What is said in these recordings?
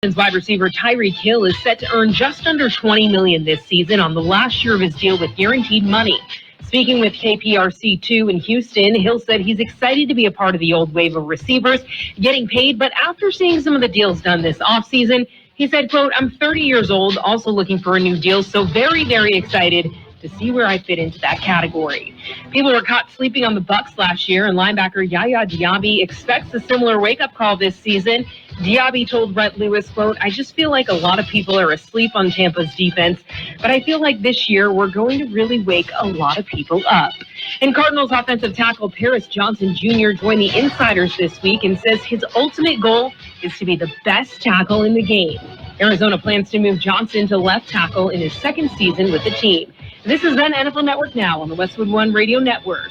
Wide receiver Tyreek Hill is set to earn just under $20 million this season on the last year of his deal with guaranteed money. Speaking with KPRC2 in Houston, Hill said he's excited to be a part of the old wave of receivers getting paid, but after seeing some of the deals done this offseason, he said, quote, "I'm 30 years old, also looking for a new deal, so very, very excited to see where I fit into that category." People were caught sleeping on the Bucs last year, and linebacker Yaya Diaby expects a similar wake-up call this season. Diaby told Brett Lewis, quote, "I just feel like a lot of people are asleep on Tampa's defense, but I feel like this year we're going to really wake a lot of people up." And Cardinals offensive tackle Paris Johnson Jr. joined the Insiders this week and says his ultimate goal is to be the best tackle in the game. Arizona plans to move Johnson to left tackle in his second season with the team. This is then NFL Network Now on the Westwood One Radio Network.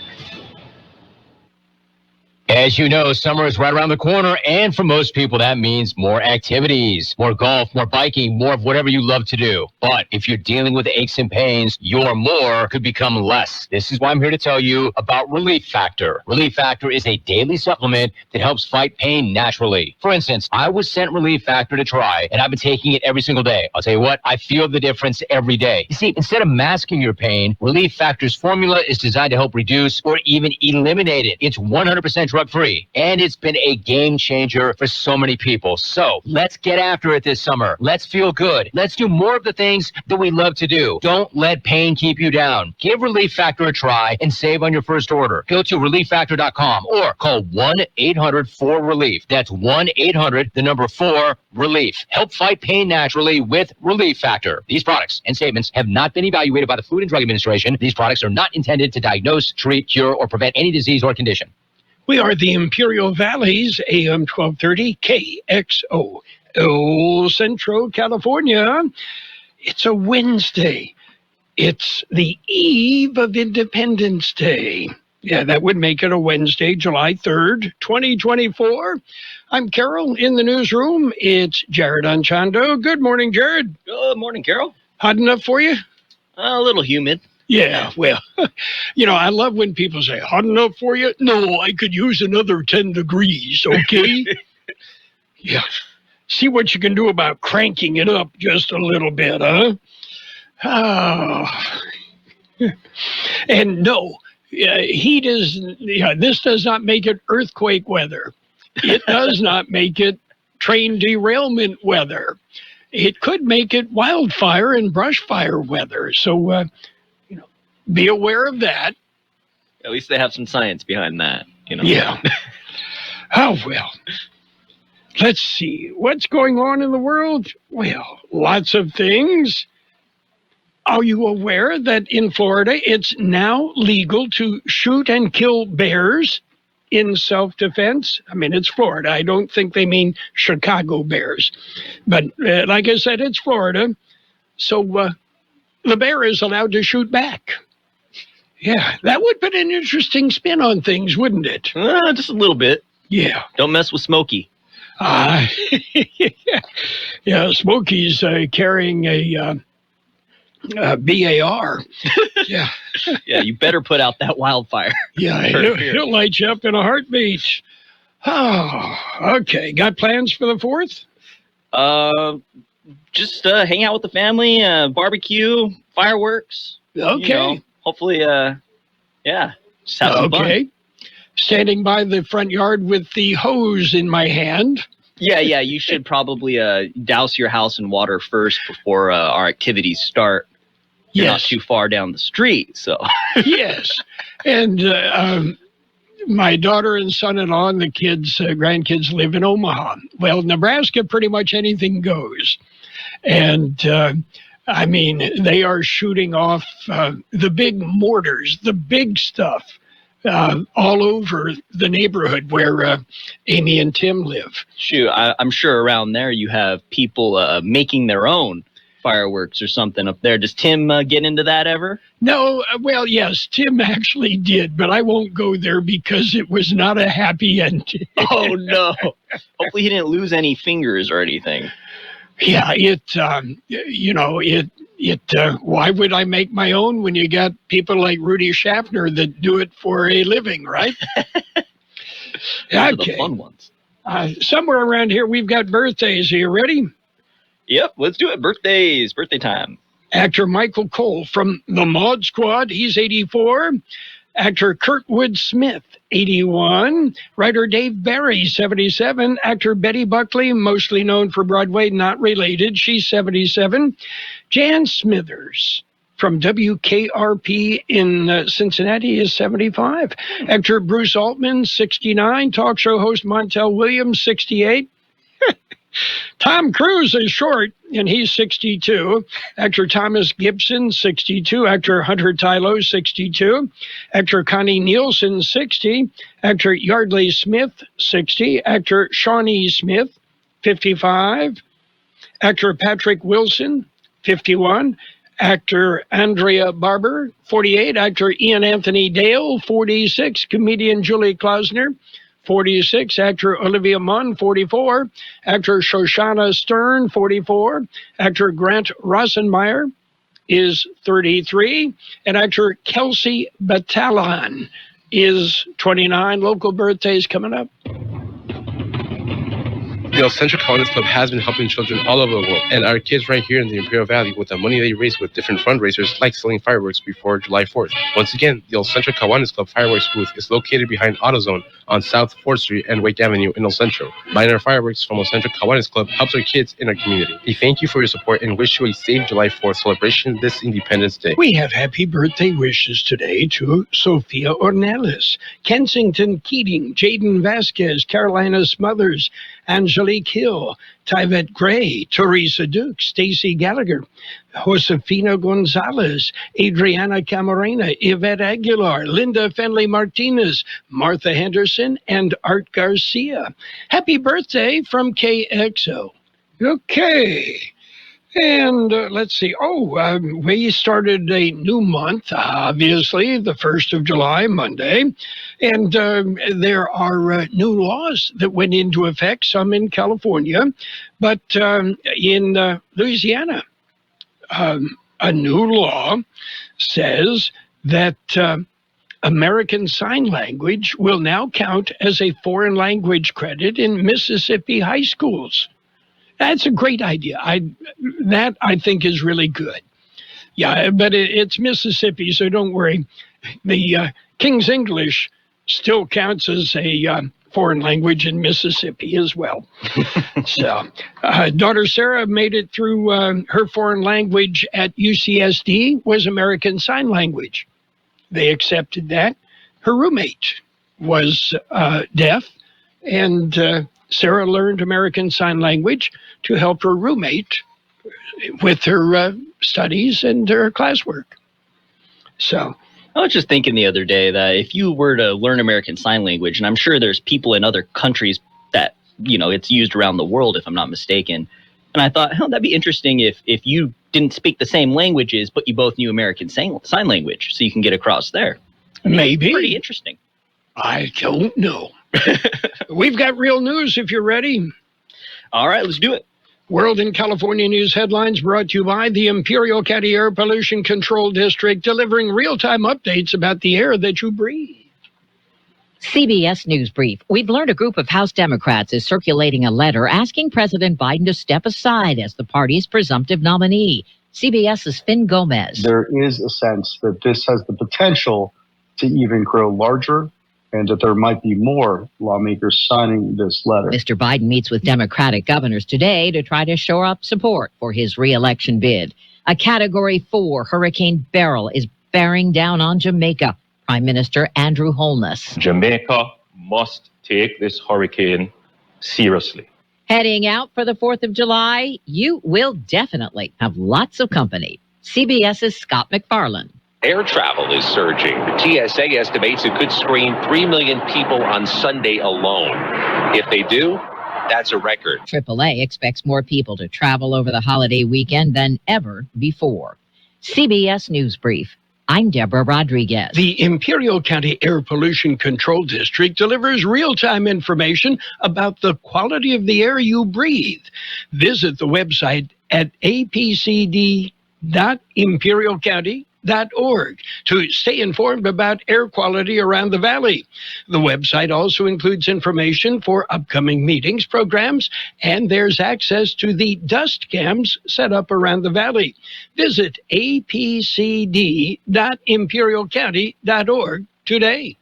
As you know, summer is right around the corner, and for most people, that means more activities, more golf, more biking, more of whatever you love to do. But if you're dealing with aches and pains, your more could become less. This is why I'm here to tell you about Relief Factor. Relief Factor is a daily supplement that helps fight pain naturally. For instance, I was sent Relief Factor to try, and I've been taking it every single day. I'll tell you what, I feel the difference every day. You see, instead of masking your pain, Relief Factor's formula is designed to help reduce or even eliminate it. It's 100% drug-free, and it's been a game changer for so many people. So let's get after it this summer. Let's feel good. Let's do more of the things that we love to do. Don't let pain keep you down. Give Relief Factor a try and save on your first order. Go to ReliefFactor.com or call 1-800-4RELIEF. That's 1-800-4-RELIEF. Help fight pain naturally with Relief Factor. These products and statements have not been evaluated by the Food and Drug Administration. These products are not intended to diagnose, treat, cure, or prevent any disease or condition. We are the Imperial Valley's AM 1230 KXO, El Centro, California. It's a Wednesday. It's the eve of Independence Day. Yeah, that would make it a Wednesday, July 3rd, 2024. I'm Carroll in the newsroom. It's Jared Anchondo. Good morning, Jared. Good morning, Carroll. Hot enough for you? A little humid. Yeah, well, I love when people say, hot enough for you? No, I could use another 10 degrees, okay? Yeah. See what you can do about cranking it up just a little bit, huh? Oh. And no, heat is, this does not make it earthquake weather. It does not make it train derailment weather. It could make it wildfire and brush fire weather. So, be aware of that. At least they have some science behind that, Yeah. Oh, well. Let's see. What's going on in the world? Well, lots of things. Are you aware that in Florida, it's now legal to shoot and kill bears in self-defense? I mean, it's Florida. I don't think they mean Chicago bears. But like I said, it's Florida. So the bear is allowed to shoot back. Yeah, that would put an interesting spin on things, wouldn't it? Just a little bit. Yeah. Don't mess with Smokey. Yeah, Smokey's carrying a BAR. Yeah. Yeah, you better put out that wildfire. Yeah, he'll light you up in a heartbeat. Oh, okay. Got plans for the 4th? Just hang out with the family, barbecue, fireworks. Okay. Hopefully, just have some fun. Standing by the front yard with the hose in my hand. Yeah, you should probably douse your house in water first before our activities start. You're not too far down the street, so. Yes, and my daughter and son-in-law and the kids, grandkids live in Omaha. Well, Nebraska, pretty much anything goes. And they are shooting off the big mortars, the big stuff, all over the neighborhood where Amy and Tim live. Shoot, I'm sure around there you have people making their own fireworks or something up there. Does Tim get into that ever? No, well, yes, Tim actually did, but I won't go there because it was not a happy ending. Oh, no. Hopefully he didn't lose any fingers or anything. Yeah, why would I make my own when you got people like Rudy Schaffner that do it for a living, right? Okay. The fun ones. Somewhere around here, we've got birthdays. Are you ready? Yep, let's do it. Birthday time. Actor Michael Cole from The Mod Squad, he's 84. Actor Kurtwood Smith, 81. Writer Dave Barry, 77. Actor Betty Buckley, mostly known for Broadway, not related, she's 77. Jan Smithers from WKRP in Cincinnati is 75. Actor Bruce Altman, 69. Talk show host Montel Williams, 68. Tom Cruise is short, and he's 62. Actor Thomas Gibson, 62. Actor Hunter Tylo, 62. Actor Connie Nielsen, 60. Actor Yardley Smith, 60. Actor Shawnee Smith, 55. Actor Patrick Wilson, 51. Actor Andrea Barber, 48. Actor Ian Anthony Dale, 46. Comedian Julie Klausner, 46. Actor Olivia Munn, 44. Actor Shoshana Stern, 44. Actor Grant Rosenmeyer is 33. And actor Kelsey Batalon is 29. Local birthdays coming up. The El Centro Kiwanis Club has been helping children all over the world, and our kids right here in the Imperial Valley with the money they raise with different fundraisers like selling fireworks before July 4th. Once again, the El Centro Kiwanis Club fireworks booth is located behind AutoZone on South 4th Street and Wake Avenue in El Centro. Buying our fireworks from El Centro Kiwanis Club helps our kids in our community. We thank you for your support and wish you a safe July 4th celebration this Independence Day. We have happy birthday wishes today to Sophia Ornelas, Kensington Keating, Jaden Vasquez, Carolina Smothers, Angelique Hill, Tyvette Gray, Teresa Duke, Stacy Gallagher, Josefina Gonzalez, Adriana Camarena, Yvette Aguilar, Linda Fenley Martinez, Martha Henderson, and Art Garcia. Happy birthday from KXO. Okay. And let's see. We started a new month, obviously, the 1st of July, Monday. And there are new laws that went into effect, some in California. But in Louisiana, a new law says that American Sign Language will now count as a foreign language credit in Mississippi high schools. That's a great idea. I think is really good. Yeah, but it's Mississippi, so don't worry. The King's English still counts as a foreign language in Mississippi as well. So, daughter Sarah made it through her foreign language at UCSD was American Sign Language. They accepted that. Her roommate was deaf, and Sarah learned American Sign Language to help her roommate with her studies and her classwork. So I was just thinking the other day that if you were to learn American Sign Language, and I'm sure there's people in other countries that, it's used around the world, if I'm not mistaken. And I thought, that'd be interesting if you didn't speak the same languages, but you both knew American Sign Language, so you can get across there. Maybe. Pretty interesting. I don't know. We've got real news if you're ready. All right, let's do it. World and California News headlines brought to you by the Imperial County Air Pollution Control District, delivering real-time updates about the air that you breathe. CBS News Brief. We've learned a group of House Democrats is circulating a letter asking President Biden to step aside as the party's presumptive nominee. CBS's Finn Gomez. There is a sense that this has the potential to even grow larger, and that there might be more lawmakers signing this letter. Mr. Biden meets with Democratic governors today to try to shore up support for his re-election bid. A Category 4 Hurricane Beryl is bearing down on Jamaica. Prime Minister Andrew Holness. Jamaica must take this hurricane seriously. Heading out for the 4th of July, you will definitely have lots of company. CBS's Scott McFarland. Air travel is surging. The TSA estimates it could screen 3 million people on Sunday alone. If they do, that's a record. AAA expects more people to travel over the holiday weekend than ever before. CBS News Brief. I'm Deborah Rodriguez. The Imperial County Air Pollution Control District delivers real-time information about the quality of the air you breathe. Visit the website at apcd.imperialcounty.gov. to stay informed about air quality around the valley. The website also includes information for upcoming meetings, programs, and there's access to the dust cams set up around the valley. Visit apcd.imperialcounty.org today.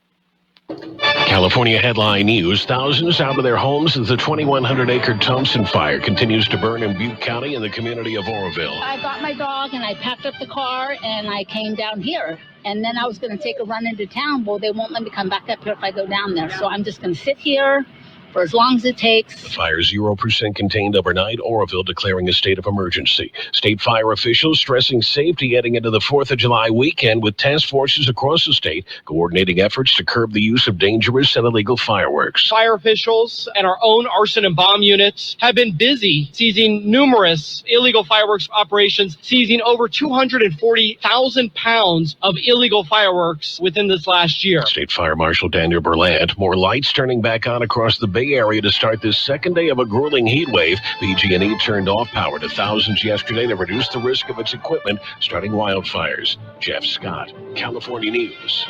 California headline news. Thousands out of their homes as the 2,100-acre Thompson fire continues to burn in Butte County in the community of Oroville. I got my dog and I packed up the car and I came down here. And then I was going to take a run into town. Well, they won't let me come back up here if I go down there. So I'm just going to sit here for as long as it takes. The fire 0% contained overnight. Oroville declaring a state of emergency. State fire officials stressing safety heading into the 4th of July weekend with task forces across the state coordinating efforts to curb the use of dangerous and illegal fireworks. Fire officials and our own arson and bomb units have been busy seizing numerous illegal fireworks operations, seizing over 240,000 pounds of illegal fireworks within this last year. State Fire Marshal Daniel Berlant. More lights turning back on across the Bay Area to start this second day of a grueling heat wave. PG&E turned off power to thousands yesterday to reduce the risk of its equipment starting wildfires. Jeff Scott, California News.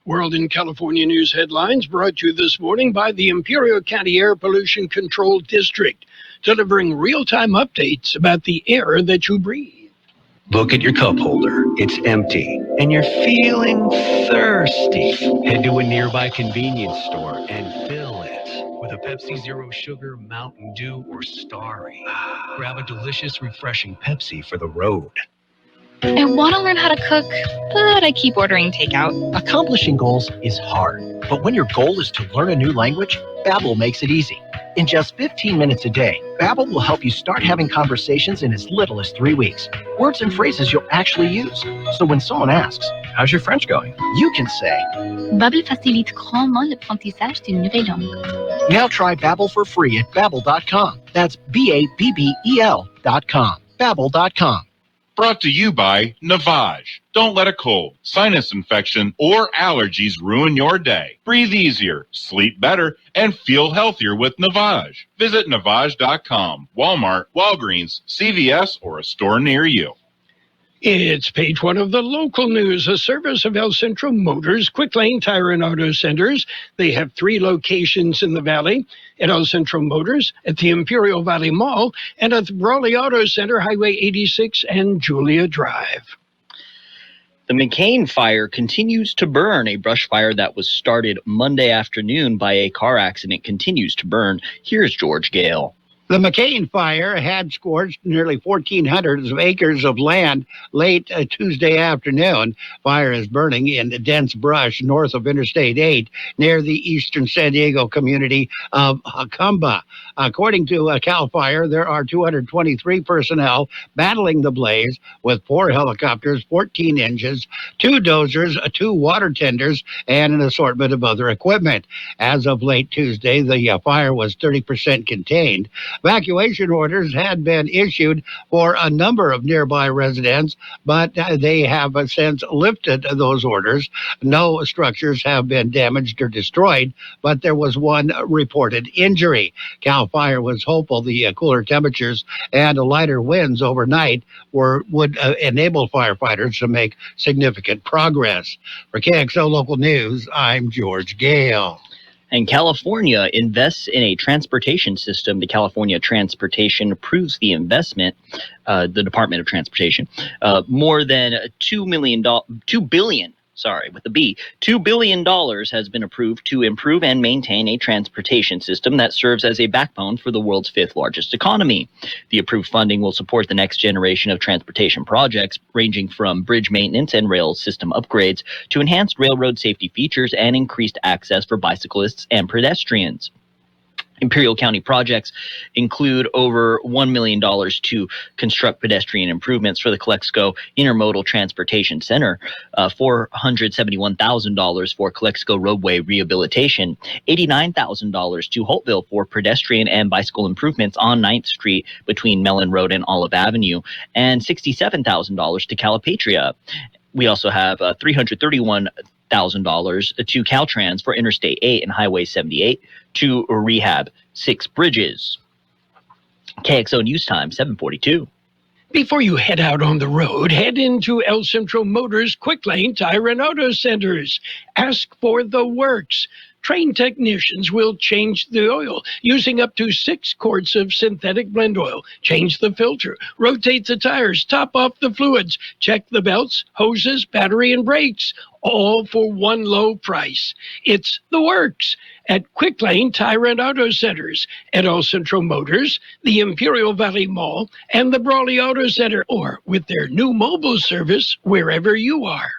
World in California News headlines brought to you this morning by the Imperial County Air Pollution Control District, delivering real-time updates about the air that you breathe. Look at your cup holder. It's empty, and you're feeling thirsty. Head to a nearby convenience store and fill it with a Pepsi Zero Sugar, Mountain Dew, or Starry. Grab a delicious, refreshing Pepsi for the road. I want to learn how to cook, but I keep ordering takeout. Accomplishing goals is hard, but when your goal is to learn a new language, Babbel makes it easy. In just 15 minutes a day, Babbel will help you start having conversations in as little as 3 weeks. Words and phrases you'll actually use. So when someone asks, "How's your French going?" you can say, Babbel facilite grandement l'apprentissage d'une nouvelle langue. Now try Babbel for free at Babbel.com. That's Babbel.com. Babbel.com. Brought to you by Navage. Don't let a cold, sinus infection, or allergies ruin your day. Breathe easier, sleep better, and feel healthier with Navage. Visit Navage.com, Walmart, Walgreens, CVS, or a store near you. It's page 1 of the local news, a service of El Centro Motors, Quick Lane Tire and Auto Centers. They have 3 locations in the valley, at El Centro Motors, at the Imperial Valley Mall, and at the Brawley Auto Center, Highway 86 and Julia Drive. The McCain fire continues to burn. A brush fire that was started Monday afternoon by a car accident continues to burn. Here's George Gale. The McCain fire had scorched nearly 1,400 acres of land late Tuesday afternoon. Fire is burning in dense brush north of Interstate 8 near the eastern San Diego community of Hump. According to CAL FIRE, there are 223 personnel battling the blaze with 4 helicopters, 14 engines, 2 dozers, 2 water tenders, and an assortment of other equipment. As of late Tuesday, the fire was 30% contained. Evacuation orders had been issued for a number of nearby residents, but they have since lifted those orders. No structures have been damaged or destroyed, but there was 1 reported injury. CAL FIRE was hopeful the cooler temperatures and lighter winds overnight would enable firefighters to make significant progress. For KXO Local News, I'm George Gale. And California invests in a transportation system. The California Transportation approves the investment, the Department of Transportation, more than $2 billion has been approved to improve and maintain a transportation system that serves as a backbone for the world's 5th largest economy. The approved funding will support the next generation of transportation projects, ranging from bridge maintenance and rail system upgrades to enhanced railroad safety features and increased access for bicyclists and pedestrians. Imperial County projects include over $1 million to construct pedestrian improvements for the Kxo Intermodal Transportation Center, $471,000 for Kxo roadway rehabilitation, $89,000 to Holtville for pedestrian and bicycle improvements on 9th Street between Mellon Road and Olive Avenue, and $67,000 to Calipatria. We also have $331,000 to Caltrans for Interstate 8 and Highway 78 to rehab 6 bridges. KXO News Time, 7:42. Before you head out on the road, head into El Centro Motors Quick Lane Tire and Auto Centers. Ask for the works. Trained technicians will change the oil using up to 6 quarts of synthetic blend oil. Change the filter, rotate the tires, top off the fluids, check the belts, hoses, battery, and brakes, all for one low price. It's the works at Quick Lane Tire and Auto Centers, at El Centro Motors, the Imperial Valley Mall, and the Brawley Auto Center, or with their new mobile service wherever you are.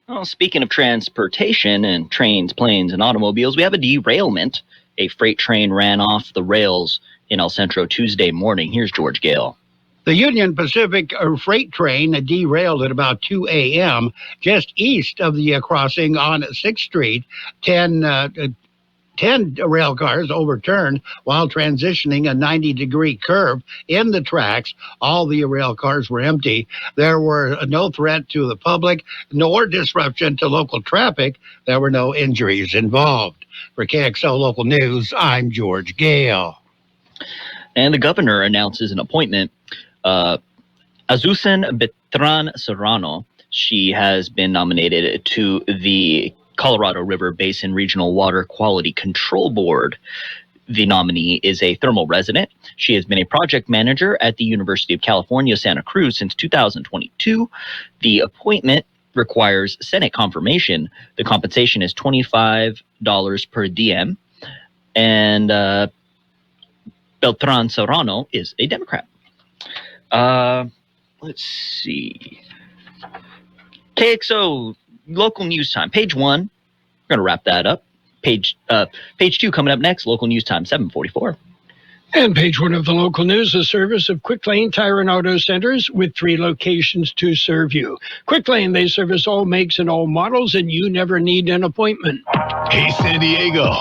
Well, speaking of transportation and trains, planes, and automobiles, we have a derailment. A freight train ran off the rails in El Centro Tuesday morning. Here's George Gale. The Union Pacific freight train derailed at about 2 a.m. just east of the crossing on 6th Street. 10 rail cars overturned while transitioning a 90-degree curve in the tracks. All the rail cars were empty. There were no threat to the public, nor disruption to local traffic. There were no injuries involved. For KXO Local News, I'm George Gale. And the governor announces an appointment. Azucen Beltran Serrano, she has been nominated to the Colorado River Basin Regional Water Quality Control Board. The nominee is a thermal resident. She has been a project manager at the University of California, Santa Cruz since 2022. The appointment requires Senate confirmation. The compensation is $25 per diem. And Beltran Serrano is a Democrat. Let's see. KXO Local News Time, page 1. We're going to wrap that up. Page 2 coming up next, Local News Time, 7:44. And page 1 of the local news, a service of Quick Lane Tire and Auto Centers with 3 locations to serve you. Quick Lane, they service all makes and all models, and you never need an appointment. Hey, San Diego,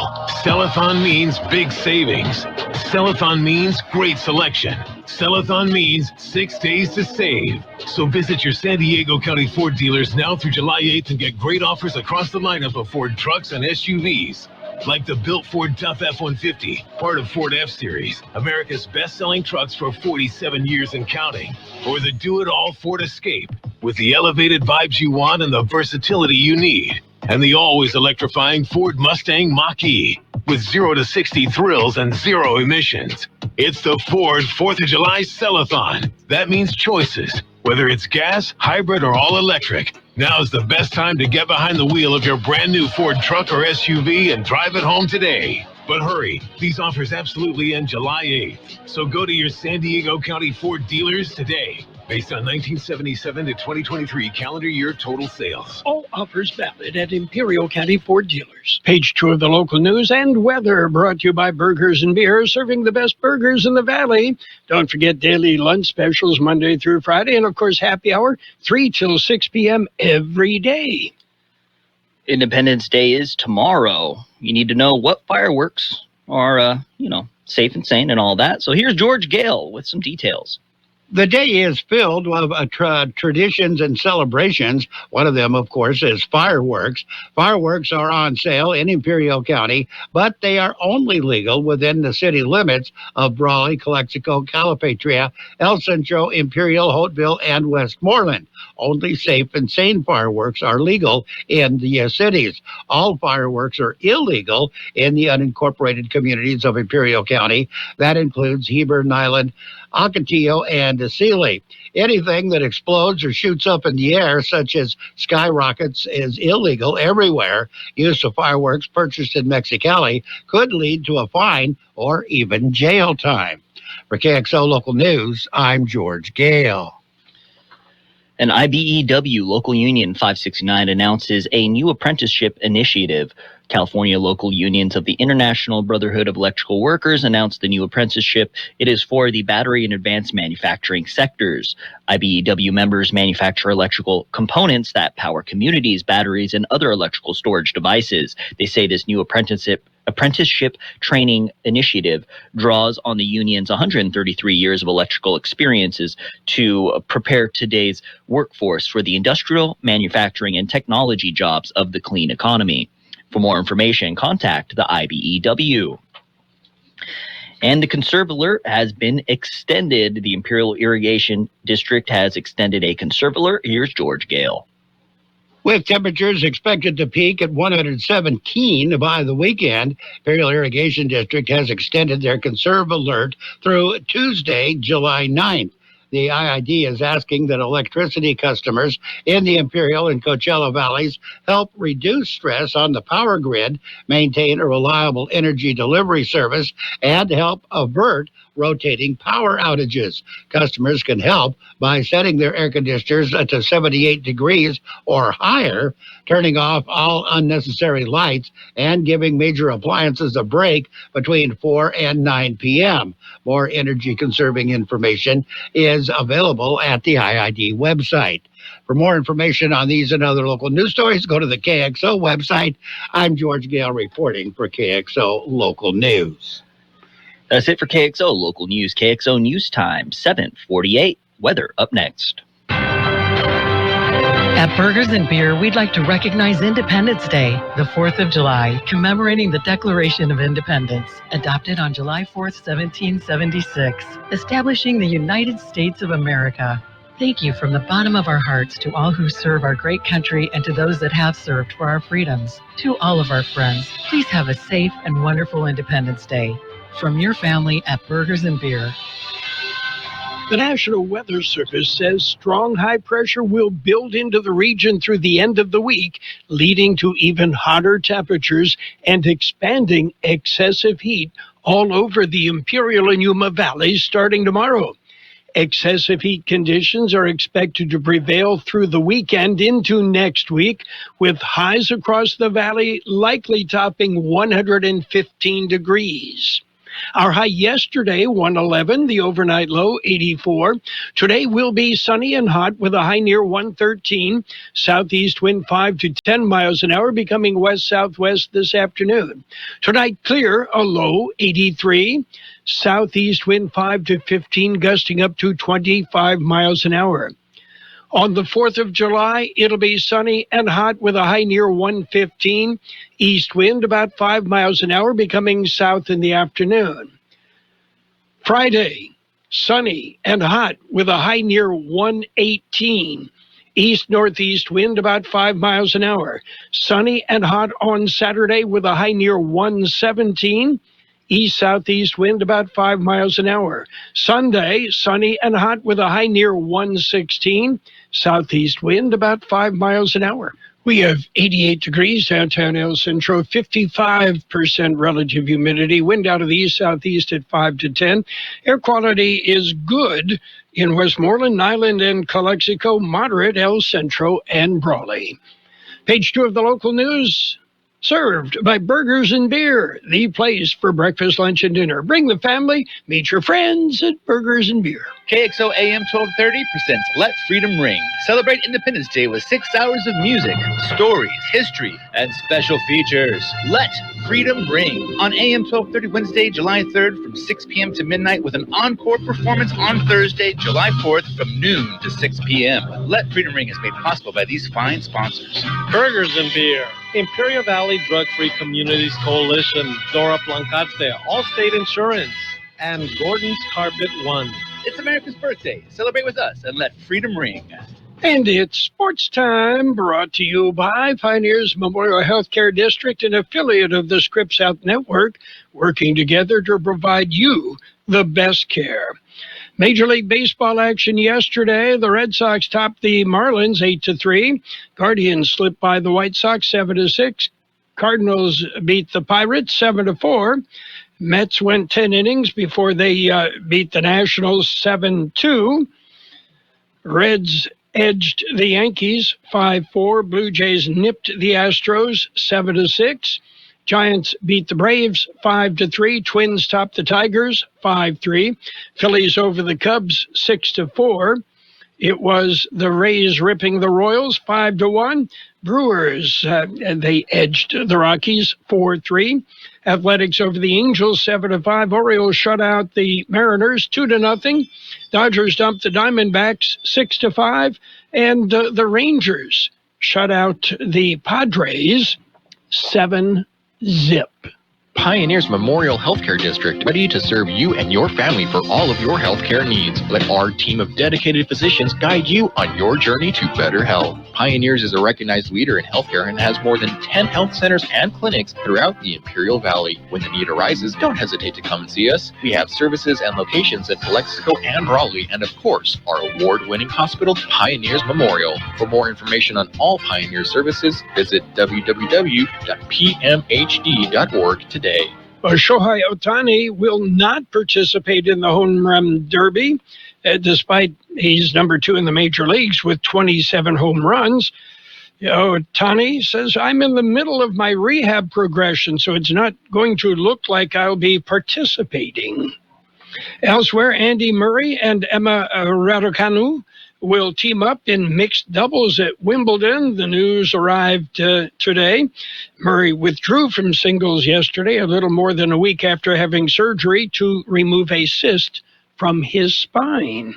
Sellathon means big savings. Sellathon means great selection. Sellathon means 6 days to save. So visit your San Diego County Ford dealers now through July 8th and get great offers across the lineup of Ford trucks and SUVs. Like the built Ford Tough F-150, part of Ford F-Series, America's best-selling trucks for 47 years and counting. Or the do-it-all Ford Escape, with the elevated vibes you want and the versatility you need. And the always electrifying Ford Mustang Mach-E, with 0 to 60 thrills and 0 emissions. It's the Ford 4th of July Sellathon. That means choices. Whether it's gas, hybrid, or all electric, now's the best time to get behind the wheel of your brand new Ford truck or SUV and drive it home today. But hurry, these offers absolutely end July 8th. So go to your San Diego County Ford dealers today. Based on 1977 to 2023 calendar year total sales. All offers valid at Imperial County Ford dealers. Page 2 of the local news and weather, brought to you by Burgers and Beer, serving the best burgers in the valley. Don't forget daily lunch specials Monday through Friday, and of course happy hour 3 till 6 p.m. every day. Independence Day is tomorrow. You need to know what fireworks are, safe and sane and all that. So here's George Gale with some details. The day is filled with traditions and celebrations. One of them, of course, is fireworks. Fireworks are on sale in Imperial County, but they are only legal within the city limits of Brawley, Calexico, Calipatria, El Centro, Imperial, Hopeville, and Westmoreland. Only safe and sane fireworks are legal in the cities. All fireworks are illegal in the unincorporated communities of Imperial County. That includes Heber, Nyland, Ocotillo, and Sealy. Anything that explodes or shoots up in the air, such as skyrockets, is illegal everywhere. Use of fireworks purchased in Mexicali could lead to a fine or even jail time. For KXO Local News, I'm George Gale. An IBEW Local Union 569 announces a new apprenticeship initiative. California local unions of the International Brotherhood of Electrical Workers announced the new apprenticeship. It is for the battery and advanced manufacturing sectors. IBEW members manufacture electrical components that power communities, batteries, and other electrical storage devices. They say this new apprenticeship training initiative draws on the union's 133 years of electrical experiences to prepare today's workforce for the industrial, manufacturing, and technology jobs of the clean economy. For more information, contact the IBEW. And the conserve alert has been extended. The Imperial Irrigation District has extended a conserve alert. Here's George Gale. With temperatures expected to peak at 117 by the weekend, Imperial Irrigation District has extended their conserve alert through Tuesday, July 9th. The IID is asking that electricity customers in the Imperial and Coachella valleys help reduce stress on the power grid, maintain a reliable energy delivery service, and help avert rotating power outages. Customers can help by setting their air conditioners to 78 degrees or higher, turning off all unnecessary lights, and giving major appliances a break between 4 and 9 p.m. More energy-conserving information is available at the IID website. For more information on these and other local news stories, go to the KXO website. I'm George Gale reporting for KXO Local News. That's it for KXO Local News. KXO News Time, 7:48. Weather up next. At Burgers and Beer, we'd like to recognize Independence Day, the 4th of July, commemorating the Declaration of Independence, adopted on July 4th, 1776, establishing the United States of America. Thank you from the bottom of our hearts to all who serve our great country and to those that have served for our freedoms. To all of our friends, please have a safe and wonderful Independence Day. From your family at Burgers and Beer. The National Weather Service says strong high pressure will build into the region through the end of the week, leading to even hotter temperatures and expanding excessive heat all over the Imperial and Yuma valleys starting tomorrow. Excessive heat conditions are expected to prevail through the weekend into next week, with highs across the valley likely topping 115 degrees. Our high yesterday, 111, the overnight low, 84. Today will be sunny and hot with a high near 113. Southeast wind 5 to 10 miles an hour, becoming west-southwest this afternoon. Tonight, clear, a low, 83. Southeast wind 5 to 15, gusting up to 25 miles an hour. On the 4th of July, it'll be sunny and hot with a high near 115. East wind about 5 miles an hour, becoming south in the afternoon. Friday, sunny and hot with a high near 118. East-northeast wind about 5 miles an hour. Sunny and hot on Saturday with a high near 117. East-southeast wind about 5 miles an hour. Sunday, sunny and hot with a high near 116. Southeast wind about 5 miles an hour. We have 88 degrees downtown El Centro, 55% relative humidity, wind out of the east-southeast at 5 to 10. Air quality is good in Westmoreland, Nyland, and Calexico, moderate El Centro and Brawley. Page 2 of the local news. Served by Burgers and Beer, the place for breakfast, lunch, and dinner. Bring the family, meet your friends at Burgers and Beer. KXO AM 1230 presents Let Freedom Ring. Celebrate Independence Day with 6 hours of music, stories, history, and special features. Let Freedom Ring on AM 1230 Wednesday, July 3rd from 6 p.m. to midnight with an encore performance on Thursday, July 4th from noon to 6 p.m. Let Freedom Ring is made possible by these fine sponsors. Burgers and Beer, Imperial Valley Drug-Free Communities Coalition, Dora Plancarte, Allstate Insurance, and Gordon's Carpet One. It's America's birthday. Celebrate with us and let freedom ring. And it's sports time, brought to you by Pioneers Memorial Healthcare District, an affiliate of the Scripps Health Network, working together to provide you the best care. Major League Baseball action yesterday. The Red Sox topped the Marlins 8-3. Guardians slipped by the White Sox 7-6. Cardinals beat the Pirates 7-4. Mets went 10 innings before they beat the Nationals 7-2. Reds edged the Yankees 5-4. Blue Jays nipped the Astros 7-6. Giants beat the Braves 5-3. Twins topped the Tigers 5-3. Phillies over the Cubs 6-4. It was the Rays ripping the Royals 5-1. Brewers, they edged the Rockies 4-3. Athletics over the Angels 7-5. Orioles shut out the Mariners 2-0. Dodgers dumped the Diamondbacks 6-5. And the Rangers shut out the Padres 7-0. Pioneers Memorial Healthcare District, ready to serve you and your family for all of your healthcare needs. Let our team of dedicated physicians guide you on your journey to better health. Pioneers is a recognized leader in healthcare and has more than 10 health centers and clinics throughout the Imperial Valley. When the need arises, don't hesitate to come and see us. We have services and locations in Calexico and Raleigh, and of course, our award-winning hospital, Pioneers Memorial. For more information on all Pioneer services, visit www.pmhd.org today. Shohei Ohtani will not participate in the Home Run Derby, despite he's number 2 in the major leagues with 27 home runs. Ohtani says, I'm in the middle of my rehab progression, so it's not going to look like I'll be participating. Elsewhere, Andy Murray and Emma Raducanu will team up in mixed doubles at Wimbledon. The news arrived today. Murray withdrew from singles yesterday, a little more than a week after having surgery to remove a cyst from his spine.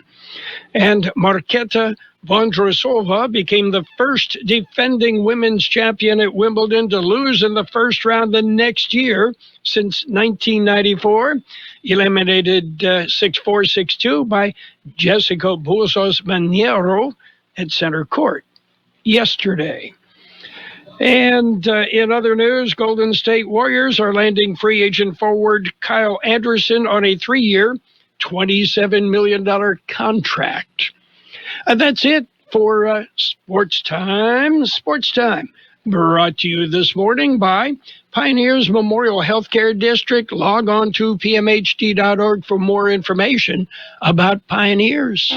And Marketa Vondrousova became the first defending women's champion at Wimbledon to lose in the first round the next year since 1994. Eliminated 6-4, 6-2 by Jessica Bousos Maniero at center court yesterday. And in other news, Golden State Warriors are landing free agent forward Kyle Anderson on a 3-year, $27 million contract. And that's it for Sports Time. Sports Time, brought to you this morning by Pioneers Memorial Healthcare District. Log on to pmhd.org for more information about Pioneers.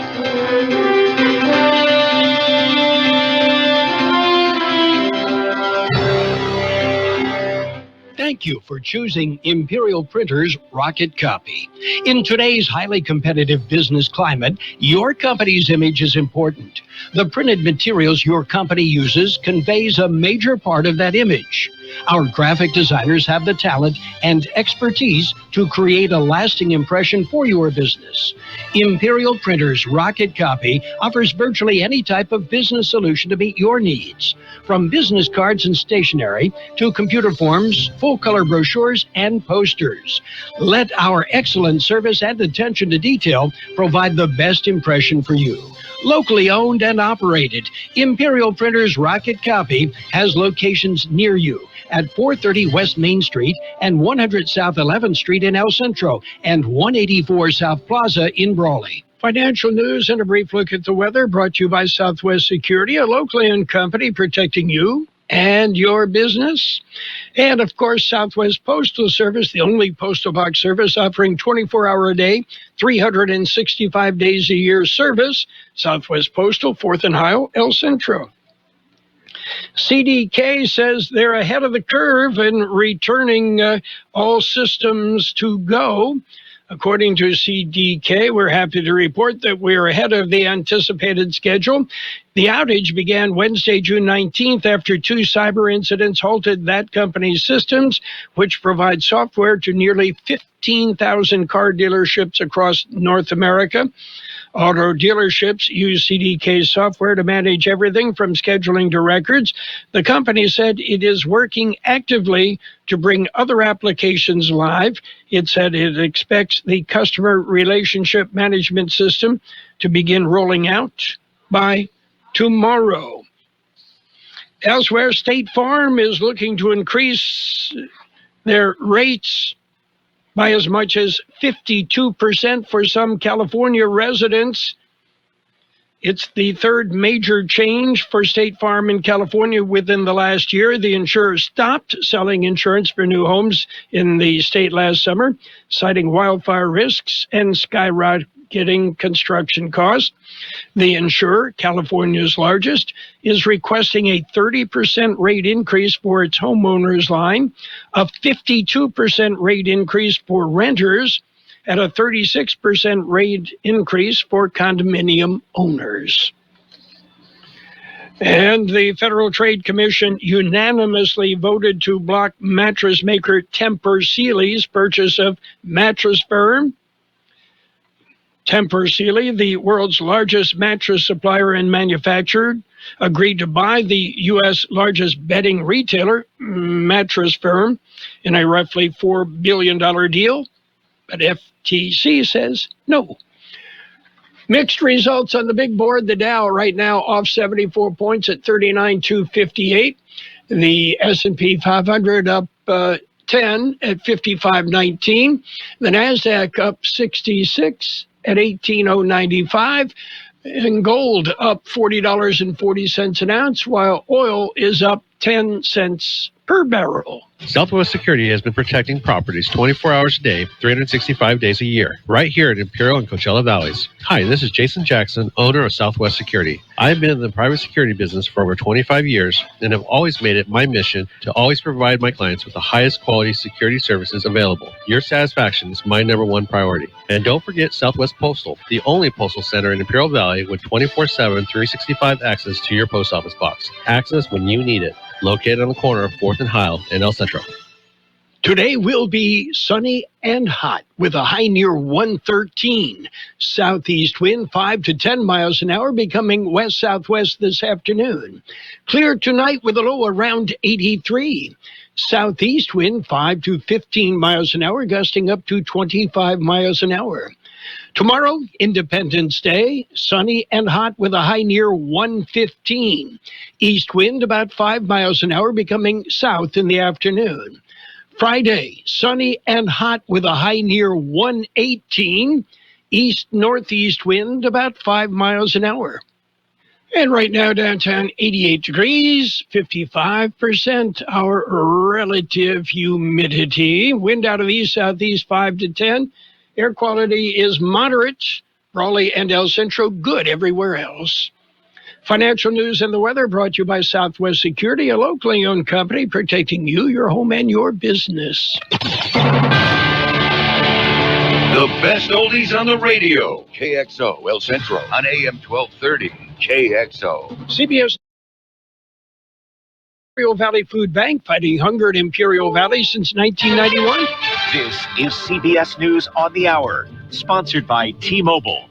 Thank you for choosing Imperial Printers Rocket Copy. In today's highly competitive business climate, your company's image is important. The printed materials your company uses conveys a major part of that image. Our graphic designers have the talent and expertise to create a lasting impression for your business. Imperial Printers Rocket Copy offers virtually any type of business solution to meet your needs, from business cards and stationery to computer forms, full-color brochures, and posters. Let our excellent service and attention to detail provide the best impression for you. Locally owned and operated, Imperial Printers Rocket Copy has locations near you at 430 West Main Street and 100 South 11th Street in El Centro and 184 South Plaza in Brawley. Financial news and a brief look at the weather brought to you by Southwest Security, a locally owned company protecting you and your business. And, of course, Southwest Postal Service, the only postal box service offering 24-hour a day, 365 days a year service. Southwest Postal, 4th and Ohio, El Centro. CDK says they're ahead of the curve in returning all systems to go. According to CDK, we're happy to report that we're ahead of the anticipated schedule. The outage began Wednesday, June 19th, after 2 cyber incidents halted that company's systems, which provide software to nearly 15,000 car dealerships across North America. Auto dealerships use CDK's software to manage everything from scheduling to records. The company said it is working actively to bring other applications live. It said it expects the customer relationship management system to begin rolling out by tomorrow. Elsewhere, State Farm is looking to increase their rates by as much as 52% for some California residents. It's the third major change for State Farm in California within the last year. The insurer stopped selling insurance for new homes in the state last summer, citing wildfire risks and skyrocketing construction costs. The insurer, California's largest, is requesting a 30% rate increase for its homeowners line, a 52% rate increase for renters, and a 36% rate increase for condominium owners. And the Federal Trade Commission unanimously voted to block mattress maker Tempur Sealy's purchase of Mattress Firm. Tempur Sealy, the world's largest mattress supplier and manufacturer, agreed to buy the U.S. largest bedding retailer, Mattress Firm, in a roughly $4 billion deal. But FTC says no. Mixed results on the big board. The Dow right now off 74 points at 39,258. The S&P 500 up 10 at 55.19. The NASDAQ up 66 at 18,095. And gold up $40.40 an ounce, while oil is up 10 cents per barrel. Southwest Security has been protecting properties 24 hours a day, 365 days a year, right here in Imperial and Coachella Valleys. Hi, this is Jason Jackson, owner of Southwest Security. I have been in the private security business for over 25 years and have always made it my mission to always provide my clients with the highest quality security services available. Your satisfaction is my number one priority. And don't forget Southwest Postal, the only postal center in Imperial Valley with 24/7, 365 access to your post office box. Access when you need it. Located on the corner of 4th and Heil in El Centro. Today will be sunny and hot with a high near 113. Southeast wind 5 to 10 miles an hour, becoming west-southwest this afternoon. Clear tonight with a low around 83. Southeast wind 5 to 15 miles an hour, gusting up to 25 miles an hour. Tomorrow, Independence Day, sunny and hot with a high near 115. East wind about 5 miles an hour, becoming south in the afternoon. Friday, sunny and hot with a high near 118. East-northeast wind about 5 miles an hour. And right now, downtown, 88 degrees, 55% our relative humidity. Wind out of the east-southeast 5 to 10. Air quality is moderate. Raleigh and El Centro, good everywhere else. Financial news and the weather brought to you by Southwest Security, a locally owned company protecting you, your home, and your business. The best oldies on the radio. KXO, El Centro, on AM 1230. KXO. CBS Imperial Valley Food Bank, fighting hunger in Imperial Valley since 1991. This is CBS News on the Hour, sponsored by T-Mobile.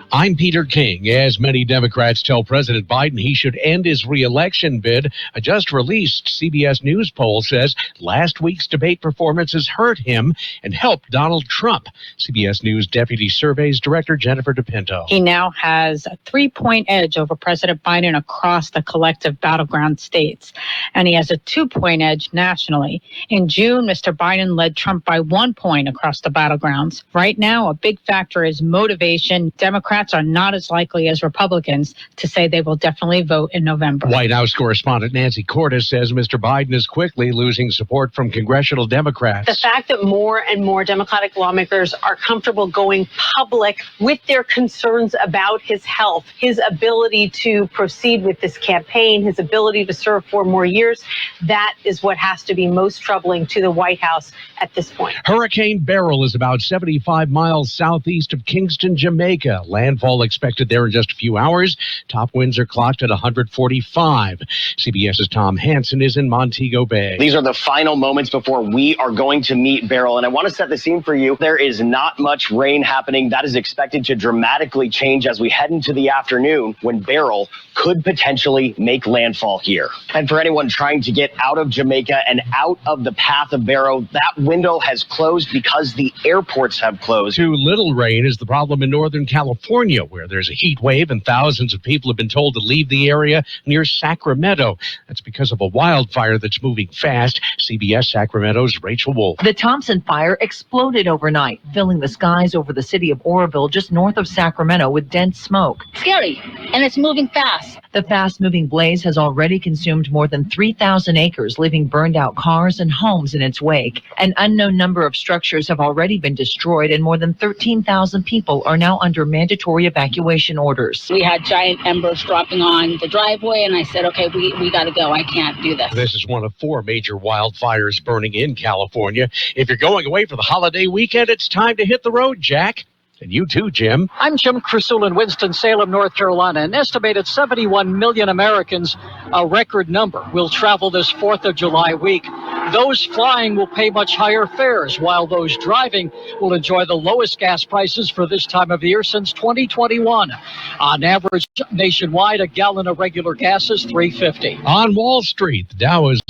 I'm Peter King. As many Democrats tell President Biden he should end his re-election bid, a just-released CBS News poll says last week's debate performances hurt him and helped Donald Trump. CBS News Deputy Surveys Director Jennifer DePinto. He now has a 3-point edge over President Biden across the collective battleground states, and he has a 2-point edge nationally. In June, Mr. Biden led Trump by 1 point across the battlegrounds. Right now, a big factor is motivation. Democrats are not as likely as Republicans to say they will definitely vote in November. White House correspondent Nancy Cordes says Mr. Biden is quickly losing support from congressional Democrats. The fact that more and more Democratic lawmakers are comfortable going public with their concerns about his health, his ability to proceed with this campaign, his ability to serve 4 more years, that is what has to be most troubling to the White House at this point. Hurricane Beryl is about 75 miles southeast of Kingston, Jamaica. Landfall expected there in just a few hours. Top winds are clocked at 145. CBS's Tom Hansen is in Montego Bay. These are the final moments before we are going to meet Beryl, and I want to set the scene for you. There is not much rain happening. That is expected to dramatically change as we head into the afternoon when Beryl could potentially make landfall here. And for anyone trying to get out of Jamaica and out of the path of Beryl, that window has closed because the airports have closed. Too little rain is the problem in Northern California, where there's a heat wave and thousands of people have been told to leave the area near Sacramento. That's because of a wildfire that's moving fast. CBS Sacramento's Rachel Wolf. The Thompson fire exploded overnight, filling the skies over the city of Oroville just north of Sacramento with dense smoke. Scary, and it's moving fast. The fast-moving blaze has already consumed more than 3,000 acres, leaving burned-out cars and homes in its wake. An unknown number of structures have already been destroyed, and more than 13,000 people are now under mandatory evacuation orders. We had giant embers dropping on the driveway, and I said, okay, we got to go. I can't do this. This is one of 4 major wildfires burning in California. If you're going away for the holiday weekend, it's time to hit the road, Jack. And you too, Jim. I'm Jim Crusoe in Winston-Salem, North Carolina. An estimated 71 million Americans, a record number, will travel this 4th of July week. Those flying will pay much higher fares, while those driving will enjoy the lowest gas prices for this time of year since 2021. On average, nationwide, a gallon of regular gas is $3.50. On Wall Street, the Dow is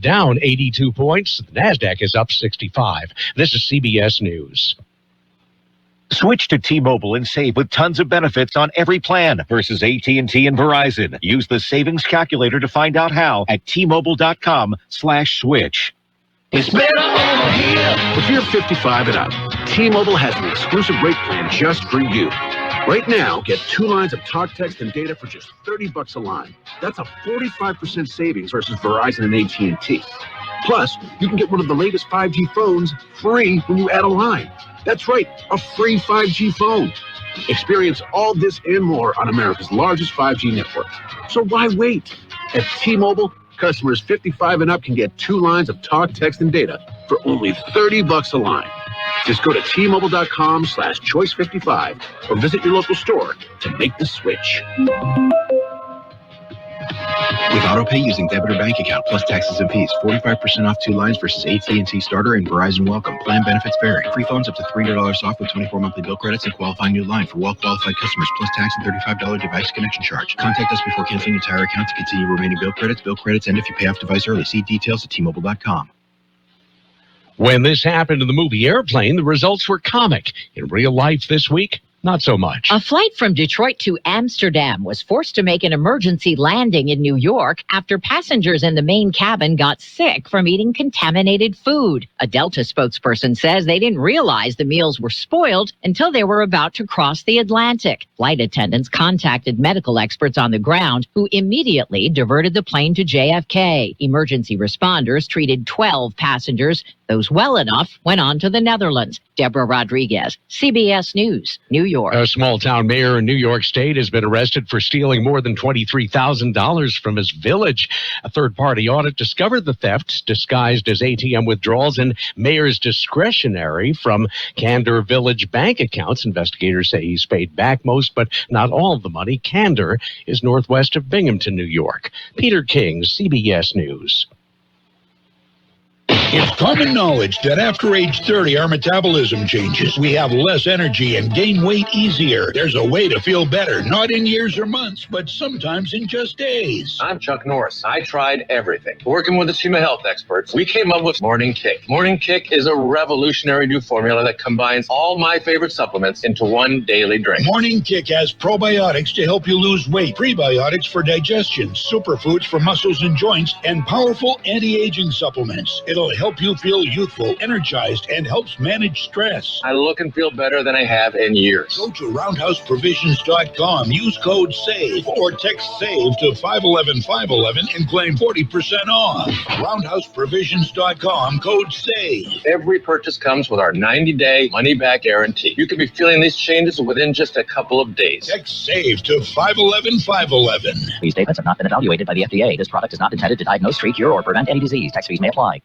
down 82 points. The NASDAQ is up 65. This is CBS News. Switch to T-Mobile and save with tons of benefits on every plan versus AT&T and Verizon. Use the savings calculator to find out how at T-Mobile.com/switch. It's better over here. If you're 55 and up, T-Mobile has an exclusive rate plan just for you. Right now, get 2 lines of talk, text, and data for just $30 a line. That's a 45% savings versus Verizon and AT&T. Plus, you can get one of the latest 5G phones free when you add a line. That's right, a free 5G phone. Experience all this and more on America's largest 5G network. So why wait? At T-Mobile, customers 55 and up can get 2 lines of talk, text, and data for only $30 a line. Just go to T-Mobile.com/choice55 or visit your local store to make the switch. With AutoPay using debit or bank account plus taxes and fees, 45% off 2 lines versus AT&T Starter and Verizon Welcome. Plan benefits vary. Free phones up to $300 off with 24 monthly bill credits and qualifying new line for well-qualified customers plus tax and $35 device connection charge. Contact us before canceling your entire account to continue remaining bill credits, and if you pay off device early. See details at T-Mobile.com. When this happened in the movie Airplane, the results were comic. In real life this week, not so much. A flight from Detroit to Amsterdam was forced to make an emergency landing in New York after passengers in the main cabin got sick from eating contaminated food. A Delta spokesperson says they didn't realize the meals were spoiled until they were about to cross the Atlantic. Flight attendants contacted medical experts on the ground who immediately diverted the plane to JFK. Emergency responders treated 12 passengers. Those well enough went on to the Netherlands. Deborah Rodriguez, CBS News, New York. A small-town mayor in New York State has been arrested for stealing more than $23,000 from his village. A third-party audit discovered the thefts disguised as ATM withdrawals and mayor's discretionary from Candor Village bank accounts. Investigators say he's paid back most, but not all of the money. Candor is northwest of Binghamton, New York. Peter King, CBS News. It's common knowledge that after age 30, our metabolism changes. We have less energy and gain weight easier. There's a way to feel better, not in years or months, but sometimes in just days. I'm Chuck Norris. I tried everything. Working with the team of health experts, we came up with Morning Kick. Morning Kick is a revolutionary new formula that combines all my favorite supplements into one daily drink. Morning Kick has probiotics to help you lose weight, prebiotics for digestion, superfoods for muscles and joints, and powerful anti-aging supplements. It'll help you feel youthful, energized, and helps manage stress. I look and feel better than I have in years. Go to roundhouseprovisions.com, use code SAVE, or text SAVE to 511-511 and claim 40% off. Roundhouseprovisions.com, code SAVE. Every purchase comes with our 90-day money-back guarantee. You could be feeling these changes within just a couple of days. Text SAVE to 511-511. These statements have not been evaluated by the FDA. This product is not intended to diagnose, treat, cure, or prevent any disease. Tax fees may apply.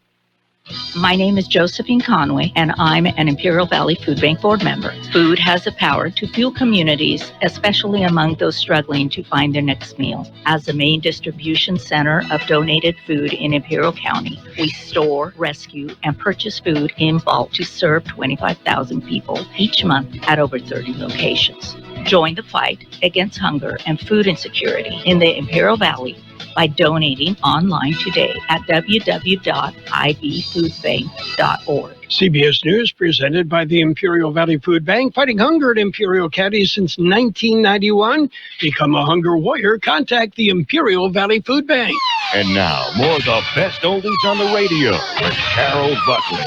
My name is Josephine Conway, and I'm an Imperial Valley Food Bank board member. Food has the power to fuel communities, especially among those struggling to find their next meal. As the main distribution center of donated food in Imperial County, we store, rescue, and purchase food in bulk to serve 25,000 people each month at over 30 locations. Join the fight against hunger and food insecurity in the Imperial Valley by donating online today at www.ibfoodbank.org. CBS News presented by the Imperial Valley Food Bank, fighting hunger in Imperial County since 1991. Become a hunger warrior. Contact the Imperial Valley Food Bank. And now, more of the best oldies on the radio with Carroll Buckley.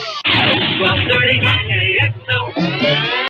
1230 KXO.